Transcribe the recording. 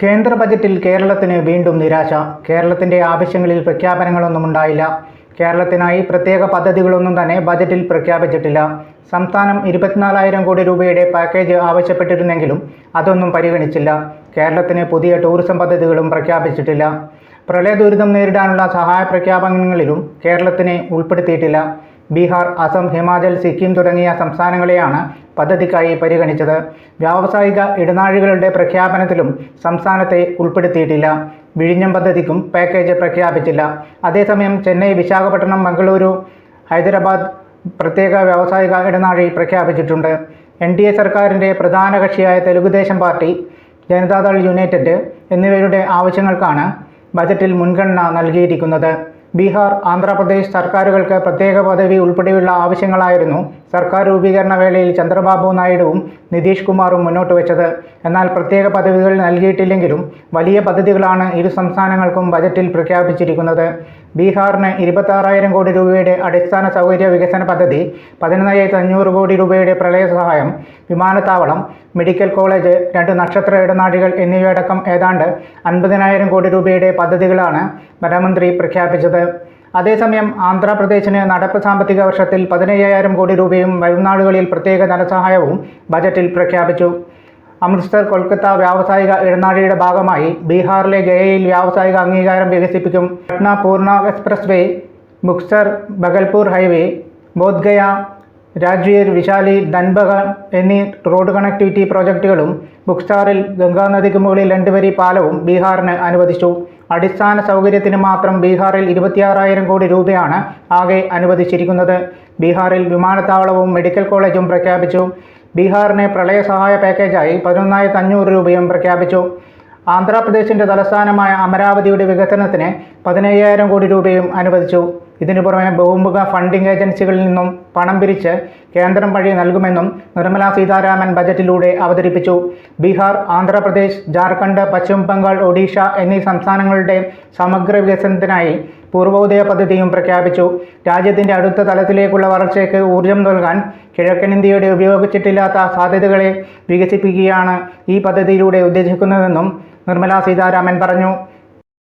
കേന്ദ്ര ബജറ്റിൽ കേരളത്തിന് വീണ്ടും നിരാശ. കേരളത്തിന്റെ ആവശ്യങ്ങളിൽ പ്രഖ്യാപനങ്ങളൊന്നും ഉണ്ടായില്ല. കേരളത്തിനായി പ്രത്യേക പദ്ധതികളൊന്നും തന്നെ ബജറ്റിൽ പ്രഖ്യാപിച്ചിട്ടില്ല. സംസ്ഥാനം 24,000 കോടി രൂപയുടെ പാക്കേജ് ആവശ്യപ്പെട്ടിരുന്നെങ്കിലും അതൊന്നും പരിഗണിച്ചില്ല. കേരളത്തിന് പുതിയ ടൂറിസം പദ്ധതികളും പ്രഖ്യാപിച്ചിട്ടില്ല. പ്രളയ ദുരിതം നേരിടാനുള്ള സഹായ പ്രഖ്യാപനങ്ങളിലും കേരളത്തിനെ ഉൾപ്പെടുത്തിയിട്ടില്ല. ബീഹാർ, അസം, ഹിമാചൽ, സിക്കിം തുടങ്ങിയ സംസ്ഥാനങ്ങളെയാണ് പദ്ധതിക്കായി പരിഗണിച്ചത്. വ്യാവസായിക ഇടനാഴികളുടെ പ്രഖ്യാപനത്തിലും സംസ്ഥാനത്തെ ഉൾപ്പെടുത്തിയിട്ടില്ല. വിഴിഞ്ഞം പദ്ധതിക്കും പാക്കേജ് പ്രഖ്യാപിച്ചില്ല. അതേസമയം ചെന്നൈ, വിശാഖപട്ടണം, മംഗളൂരു, ഹൈദരാബാദ് പ്രത്യേക വ്യാവസായിക ഇടനാഴി പ്രഖ്യാപിച്ചിട്ടുണ്ട്. NDA സർക്കാരിൻ്റെ പ്രധാന കക്ഷിയായ തെലുഗുദേശം പാർട്ടി, ജനതാദൾ യുണൈറ്റഡ് എന്നിവരുടെ ആവശ്യങ്ങൾക്കാണ് ബജറ്റിൽ മുൻഗണന നൽകിയിരിക്കുന്നത്. ബീഹാർ, ആന്ധ്രാപ്രദേശ് സർക്കാരുകൾക്ക് പ്രത്യേക പദവി ഉൾപ്പെടെയുള്ള ആവശ്യങ്ങളായിരുന്നു സർക്കാർ രൂപീകരണ വേളയിൽ ചന്ദ്രബാബു നായിഡുവും നിതീഷ് കുമാറും മുന്നോട്ട് വെച്ചത്. എന്നാൽ പ്രത്യേക പദവികൾ നൽകിയിട്ടില്ലെങ്കിലും വലിയ പദ്ധതികളാണ് ഇരു സംസ്ഥാനങ്ങൾക്കും ബജറ്റിൽ പ്രഖ്യാപിച്ചിരിക്കുന്നത്. ബീഹാറിന് 26,000 കോടി രൂപയുടെ അടിസ്ഥാന സൗകര്യ വികസന പദ്ധതി, 11,500 കോടി രൂപയുടെ പ്രളയ സഹായം, വിമാനത്താവളം, മെഡിക്കൽ കോളേജ്, 2 നക്ഷത്ര ഇടനാഴികൾ എന്നിവയടക്കം ഏതാണ്ട് 50,000 കോടി രൂപയുടെ പദ്ധതികളാണ് ധനമന്ത്രി പ്രഖ്യാപിച്ചത്. അതേസമയം ആന്ധ്രാപ്രദേശിന് നടപ്പ് സാമ്പത്തിക വർഷത്തിൽ 15,000 കോടി രൂപയും വരുംനാളുകളിൽ പ്രത്യേക ധനസഹായവും ബജറ്റിൽ പ്രഖ്യാപിച്ചു. അമൃത്സർ കൊൽക്കത്ത വ്യാവസായിക ഇടനാഴിയുടെ ഭാഗമായി ബീഹാറിലെ ഗയയിൽ വ്യാവസായിക അംഗീകാരം വികസിപ്പിക്കും. Patna Purnea express way, Buxar Bhagalpur highway, Bodhgaya, Rajgir, Vaishali, ധൻബഗ എന്നീ റോഡ് കണക്ടിവിറ്റി പ്രോജക്റ്റുകളും ബുക്സാറിൽ ഗംഗാനദിക്ക് മുകളിൽ 2 വരി പാലവും ബീഹാറിന് അനുവദിച്ചു. അടിസ്ഥാന സൗകര്യത്തിന് മാത്രം ബീഹാറിൽ 26,000 കോടി രൂപയാണ് ആകെ അനുവദിച്ചിരിക്കുന്നത്. ബീഹാറിൽ വിമാനത്താവളവും മെഡിക്കൽ കോളേജും പ്രഖ്യാപിച്ചു. ബീഹാറിന് പ്രളയ സഹായ പാക്കേജായി 11,500 രൂപയും പ്രഖ്യാപിച്ചു. ആന്ധ്രാപ്രദേശിൻ്റെ തലസ്ഥാനമായ അമരാവതിയുടെ വികസനത്തിന് 15,000 കോടി രൂപയും അനുവദിച്ചു. ഇതിനു പുറമെ ബഹുമുഖ ഫണ്ടിംഗ് ഏജൻസികളിൽ നിന്നും പണം പിരിച്ച് കേന്ദ്രം വഴി നൽകുമെന്നും നിർമ്മല സീതാരാമൻ ബജറ്റിലൂടെ അവതരിപ്പിച്ചു. ബീഹാർ, ആന്ധ്രാപ്രദേശ്, ജാർഖണ്ഡ്, പശ്ചിമ ബംഗാൾ, ഒഡീഷ എന്നീ സംസ്ഥാനങ്ങളുടെ സമഗ്ര വികസനത്തിനായി പൂർവോദയ പദ്ധതിയും പ്രഖ്യാപിച്ചു. രാജ്യത്തിൻ്റെ അടുത്ത തലത്തിലേക്കുള്ള വളർച്ചയ്ക്ക് ഊർജം നൽകാൻ കിഴക്കൻ ഇന്ത്യയുടെ ഉപയോഗിച്ചിട്ടില്ലാത്ത സാധ്യതകളെ വികസിപ്പിക്കുകയാണ് ഈ പദ്ധതിയിലൂടെ ഉദ്ദേശിക്കുന്നതെന്നും നിർമ്മല സീതാരാമൻ പറഞ്ഞു.